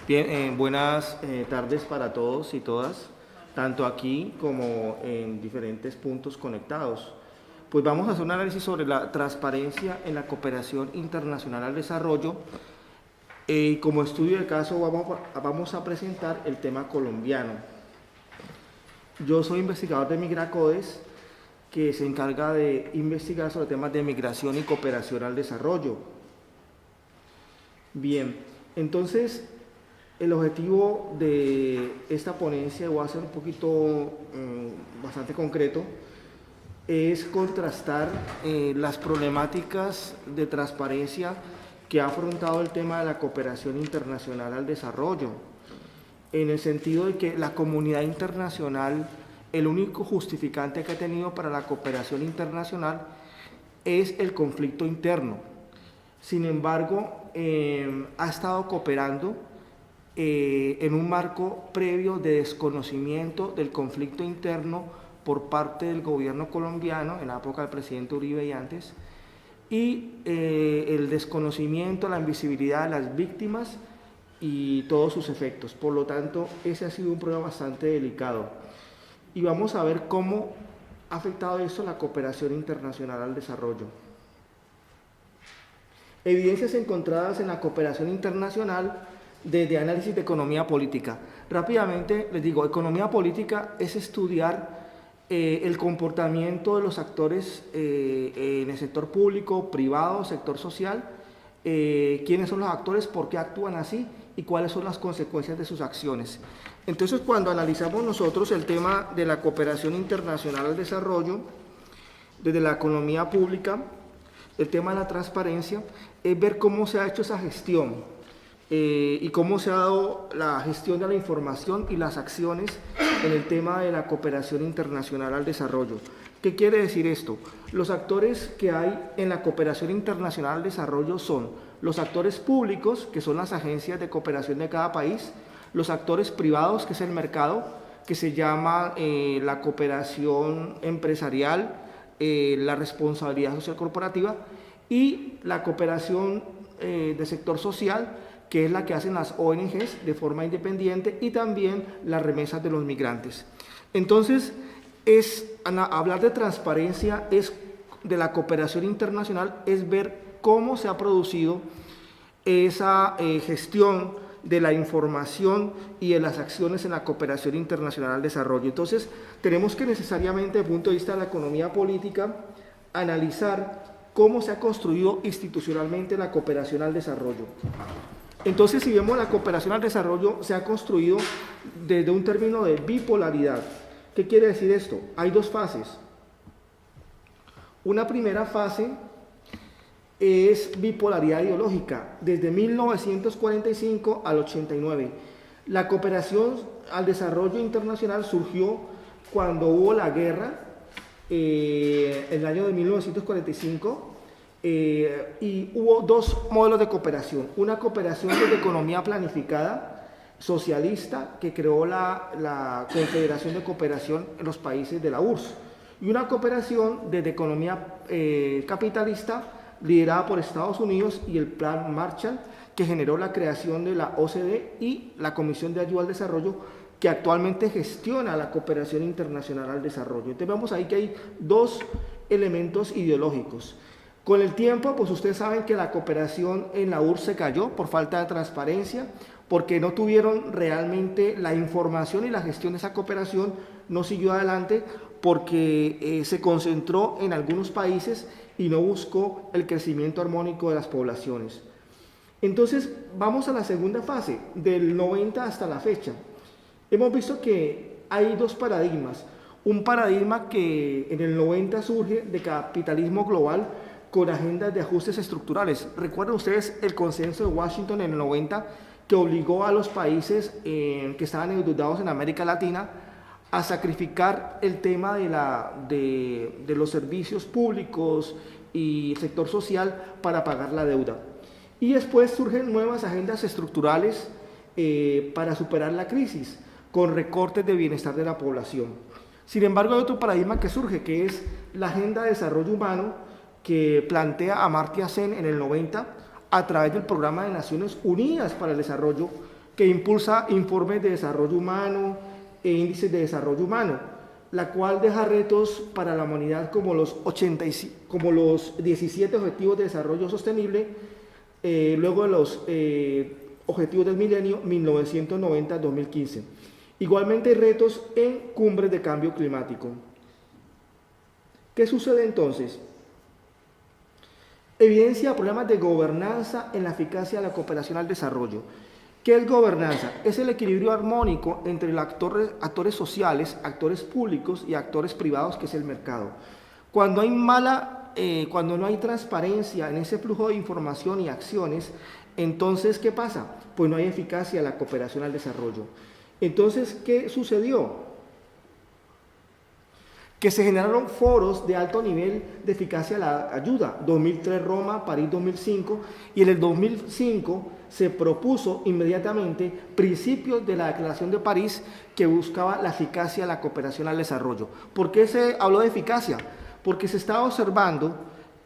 Bien, buenas tardes para todos y todas, tanto aquí como en diferentes puntos conectados. Pues vamos a hacer un análisis sobre la transparencia en la cooperación internacional al desarrollo. Como estudio de caso vamos a presentar el tema colombiano. Yo soy investigador de Migracodes, que se encarga de investigar sobre temas de migración y cooperación al desarrollo. Bien, entonces el objetivo de esta ponencia, voy a ser un poquito bastante concreto, es contrastar las problemáticas de transparencia que ha afrontado el tema de la cooperación internacional al desarrollo, en el sentido de que la comunidad internacional, el único justificante que ha tenido para la cooperación internacional es el conflicto interno. Sin embargo, ha estado cooperando en un marco previo de desconocimiento del conflicto interno por parte del gobierno colombiano en la época del presidente Uribe y antes, y el desconocimiento, la invisibilidad de las víctimas y todos sus efectos. Por lo tanto, ese ha sido un problema bastante delicado. Y vamos a ver cómo ha afectado eso la cooperación internacional al desarrollo. Evidencias encontradas en la cooperación internacional desde análisis de economía política. Rápidamente les digo, economía política es estudiar el comportamiento de los actores en el sector público, privado, sector social, quiénes son los actores, por qué actúan así y cuáles son las consecuencias de sus acciones. Entonces, cuando analizamos nosotros el tema de la cooperación internacional al desarrollo, desde la economía pública, el tema de la transparencia, es ver cómo se ha hecho esa gestión y cómo se ha dado la gestión de la información y las acciones en el tema de la cooperación internacional al desarrollo. ¿Qué quiere decir esto? Los actores que hay en la cooperación internacional al desarrollo son los actores públicos, que son las agencias de cooperación de cada país, los actores privados, que es el mercado, que se llama la cooperación empresarial, la responsabilidad social corporativa, y la cooperación de sector social, que es la que hacen las ONGs de forma independiente, y también las remesas de los migrantes. Entonces, hablar de transparencia de la cooperación internacional es ver cómo se ha producido esa gestión de la información y de las acciones en la cooperación internacional al desarrollo. Entonces, tenemos que necesariamente, desde el punto de vista de la economía política, analizar cómo se ha construido institucionalmente la cooperación al desarrollo. Entonces, si vemos la cooperación al desarrollo, se ha construido desde un término de bipolaridad. ¿Qué quiere decir esto? Hay dos fases. Una primera fase es bipolaridad ideológica, desde 1945 al 89. La cooperación al desarrollo internacional surgió cuando hubo la guerra, en el año de 1945, y hubo dos modelos de cooperación. Una cooperación desde economía planificada, socialista, que creó la Confederación de Cooperación en los países de la URSS, y una cooperación desde economía capitalista, liderada por Estados Unidos y el Plan Marshall, que generó la creación de la OCDE y la Comisión de Ayuda al Desarrollo, que actualmente gestiona la cooperación internacional al desarrollo. Entonces vemos ahí que hay dos elementos ideológicos. Con el tiempo, pues ustedes saben que la cooperación en la URSS se cayó por falta de transparencia, porque no tuvieron realmente la información, y la gestión de esa cooperación no siguió adelante porque se concentró en algunos países y no buscó el crecimiento armónico de las poblaciones. Entonces, vamos a la segunda fase, del 90 hasta la fecha. Hemos visto que hay dos paradigmas. Un paradigma que en el 90 surge de capitalismo global con agendas de ajustes estructurales. Recuerden ustedes el consenso de Washington en el 90, que obligó a los países que estaban endeudados en América Latina a sacrificar el tema de los servicios públicos y el sector social para pagar la deuda. Y después surgen nuevas agendas estructurales para superar la crisis, con recortes de bienestar de la población. Sin embargo, hay otro paradigma que surge, que es la Agenda de Desarrollo Humano, que plantea Amartya Sen en el 90, a través del Programa de Naciones Unidas para el Desarrollo, que impulsa informes de desarrollo humano e índices de desarrollo humano, la cual deja retos para la humanidad como los 17 Objetivos de Desarrollo Sostenible, luego de los Objetivos del Milenio 1990-2015. Igualmente hay retos en cumbres de cambio climático. ¿Qué sucede entonces? Evidencia problemas de gobernanza en la eficacia de la cooperación al desarrollo. ¿Qué es gobernanza? Es el equilibrio armónico entre los actores sociales, actores públicos y actores privados, que es el mercado. Cuando no hay transparencia en ese flujo de información y acciones, entonces, ¿qué pasa? Pues no hay eficacia en la cooperación al desarrollo. Entonces, ¿qué sucedió? Que se generaron foros de alto nivel de eficacia a la ayuda, 2003 Roma, París 2005, y en el 2005 se propuso inmediatamente principios de la Declaración de París que buscaba la eficacia de la cooperación al desarrollo. ¿Por qué se habló de eficacia? Porque se estaba observando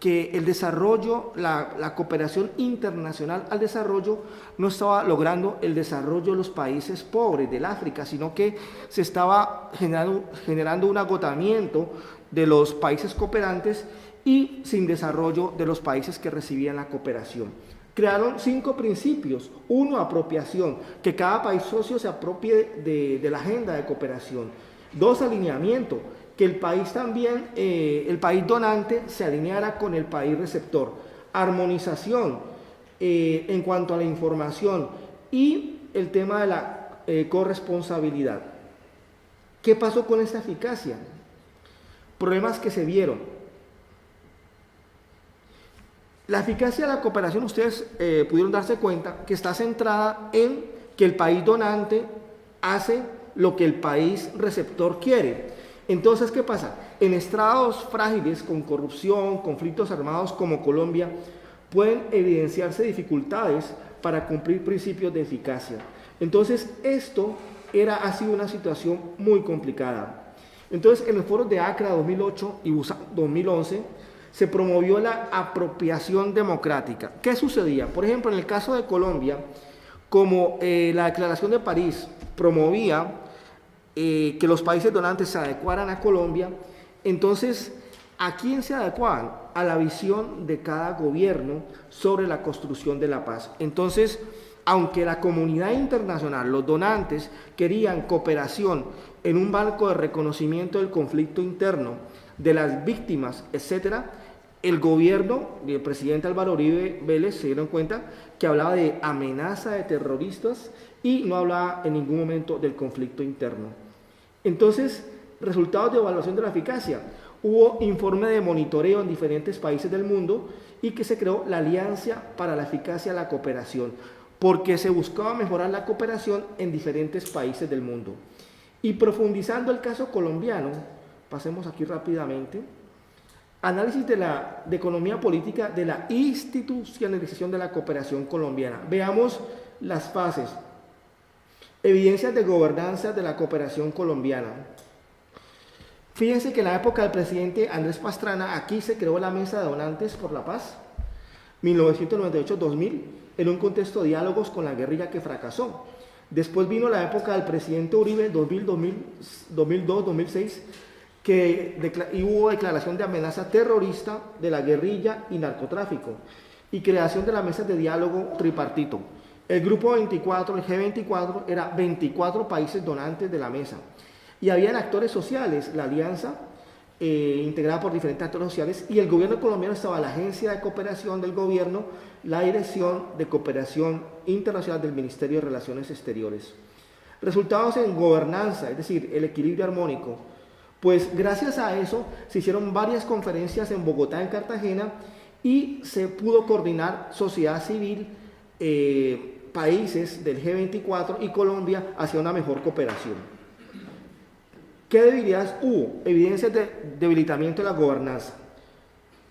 que el desarrollo, la cooperación internacional al desarrollo no estaba logrando el desarrollo de los países pobres del África, sino que se estaba generando un agotamiento de los países cooperantes y sin desarrollo de los países que recibían la cooperación. Crearon 5 principios. 1, apropiación, que cada país socio se apropie de la agenda de cooperación. 2, alineamiento, que el país también, el país donante se alineara con el país receptor. Armonización en cuanto a la información y el tema de la corresponsabilidad. ¿Qué pasó con esta eficacia? Problemas que se vieron. La eficacia de la cooperación, ustedes pudieron darse cuenta que está centrada en que el país donante hace lo que el país receptor quiere. Entonces, ¿qué pasa? En estrados frágiles con corrupción, conflictos armados como Colombia, pueden evidenciarse dificultades para cumplir principios de eficacia. Entonces, esto ha sido una situación muy complicada. Entonces, en los foros de Accra 2008 y Busan 2011, se promovió la apropiación democrática. ¿Qué sucedía? Por ejemplo, en el caso de Colombia, como la Declaración de París promovía que los países donantes se adecuaran a Colombia, entonces, ¿a quién se adecuaban? A la visión de cada gobierno sobre la construcción de la paz. Entonces, aunque la comunidad internacional, los donantes, querían cooperación en un marco de reconocimiento del conflicto interno, de las víctimas, etcétera, el gobierno del presidente Álvaro Uribe Vélez se dieron cuenta que hablaba de amenaza de terroristas y no hablaba en ningún momento del conflicto interno. Entonces, resultados de evaluación de la eficacia. Hubo informe de monitoreo en diferentes países del mundo y que se creó la Alianza para la Eficacia de la Cooperación, porque se buscaba mejorar la cooperación en diferentes países del mundo. Y profundizando el caso colombiano, pasemos aquí rápidamente, análisis de economía política de la institucionalización de la cooperación colombiana. Veamos las fases. Evidencias de gobernanza de la cooperación colombiana. Fíjense que en la época del presidente Andrés Pastrana, aquí se creó la Mesa de Donantes por la Paz, 1998-2000, en un contexto de diálogos con la guerrilla que fracasó. Después vino la época del presidente Uribe, 2002-2006, y hubo declaración de amenaza terrorista de la guerrilla y narcotráfico, y creación de la mesa de diálogo tripartito. El grupo 24, el G24, era 24 países donantes de la mesa. Y habían actores sociales, la alianza, integrada por diferentes actores sociales, y el gobierno colombiano estaba la Agencia de Cooperación del Gobierno, la Dirección de Cooperación Internacional del Ministerio de Relaciones Exteriores. Resultados en gobernanza, es decir, el equilibrio armónico. Pues gracias a eso se hicieron varias conferencias en Bogotá, en Cartagena, y se pudo coordinar sociedad civil, países del G24 y Colombia hacia una mejor cooperación. ¿Qué debilidades hubo? Evidencias de debilitamiento de la gobernanza.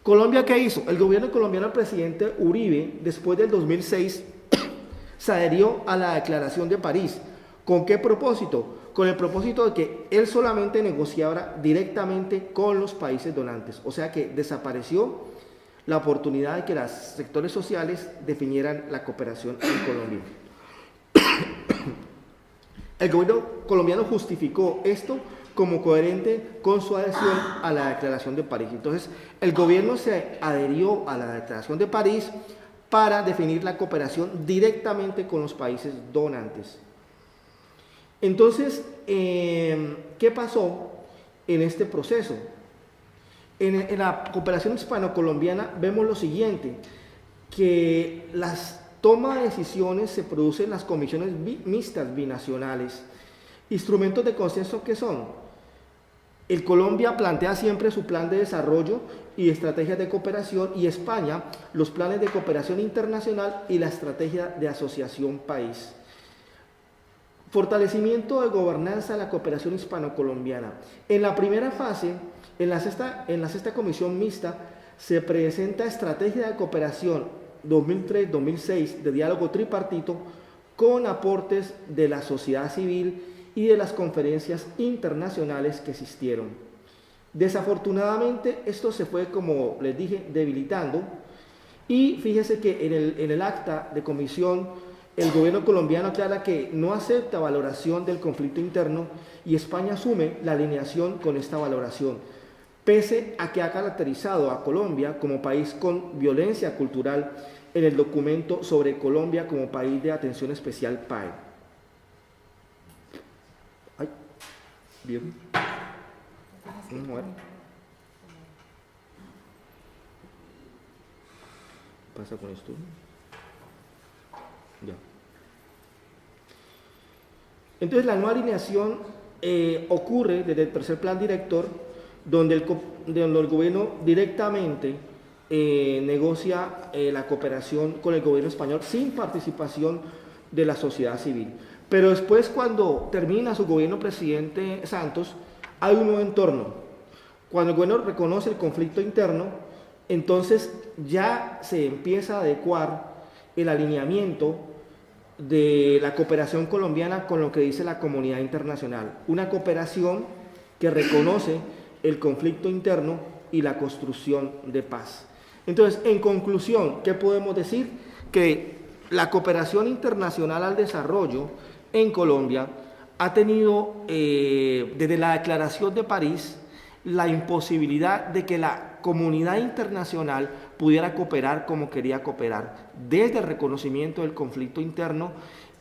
¿Colombia qué hizo? El gobierno colombiano, el presidente Uribe, después del 2006, se adherió a la Declaración de París. ¿Con qué propósito? Con el propósito de que él solamente negociara directamente con los países donantes. O sea que desapareció la oportunidad de que los sectores sociales definieran la cooperación en Colombia. El gobierno colombiano justificó esto como coherente con su adhesión a la Declaración de París. Entonces, el gobierno se adherió a la Declaración de París para definir la cooperación directamente con los países donantes. Entonces, ¿qué pasó en este proceso? En la cooperación hispano-colombiana vemos lo siguiente, que las tomas de decisiones se producen en las comisiones mixtas binacionales. Instrumentos de consenso, ¿qué son? El Colombia plantea siempre su plan de desarrollo y estrategias de cooperación, y España los planes de cooperación internacional y la estrategia de asociación país. Fortalecimiento de gobernanza de la cooperación hispano-colombiana. En la primera fase, en la sexta comisión mixta, se presenta estrategia de cooperación 2003-2006 de diálogo tripartito con aportes de la sociedad civil y de las conferencias internacionales que existieron. Desafortunadamente, esto se fue, como les dije, debilitando, y fíjese que en el acta de comisión el gobierno colombiano aclara que no acepta valoración del conflicto interno, y España asume la alineación con esta valoración, pese a que ha caracterizado a Colombia como país con violencia cultural en el documento sobre Colombia como país de atención especial PAE. Ay, bien. Vamos a ver. ¿Qué pasa con esto? Ya. Entonces, la nueva alineación ocurre desde el tercer plan director, donde el gobierno directamente negocia la cooperación con el gobierno español sin participación de la sociedad civil. Pero después, cuando termina su gobierno presidente Santos, hay un nuevo entorno. Cuando el gobierno reconoce el conflicto interno, entonces ya se empieza a adecuar el alineamiento de la cooperación colombiana con lo que dice la comunidad internacional. Una cooperación que reconoce el conflicto interno y la construcción de paz. Entonces, en conclusión, ¿qué podemos decir? Que la cooperación internacional al desarrollo en Colombia ha tenido, desde la Declaración de París, la imposibilidad de que la comunidad internacional pudiera cooperar como quería cooperar, desde el reconocimiento del conflicto interno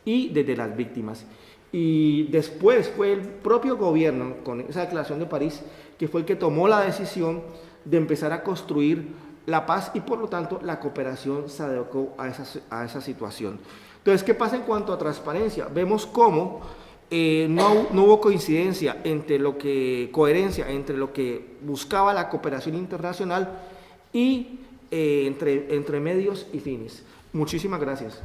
y desde las víctimas. Y después fue el propio gobierno, con esa Declaración de París, que fue el que tomó la decisión de empezar a construir la paz, y por lo tanto la cooperación se adecuó a esa situación. Entonces, ¿qué pasa en cuanto a transparencia? Vemos cómo no hubo coherencia entre lo que buscaba la cooperación internacional y entre medios y fines. Muchísimas gracias.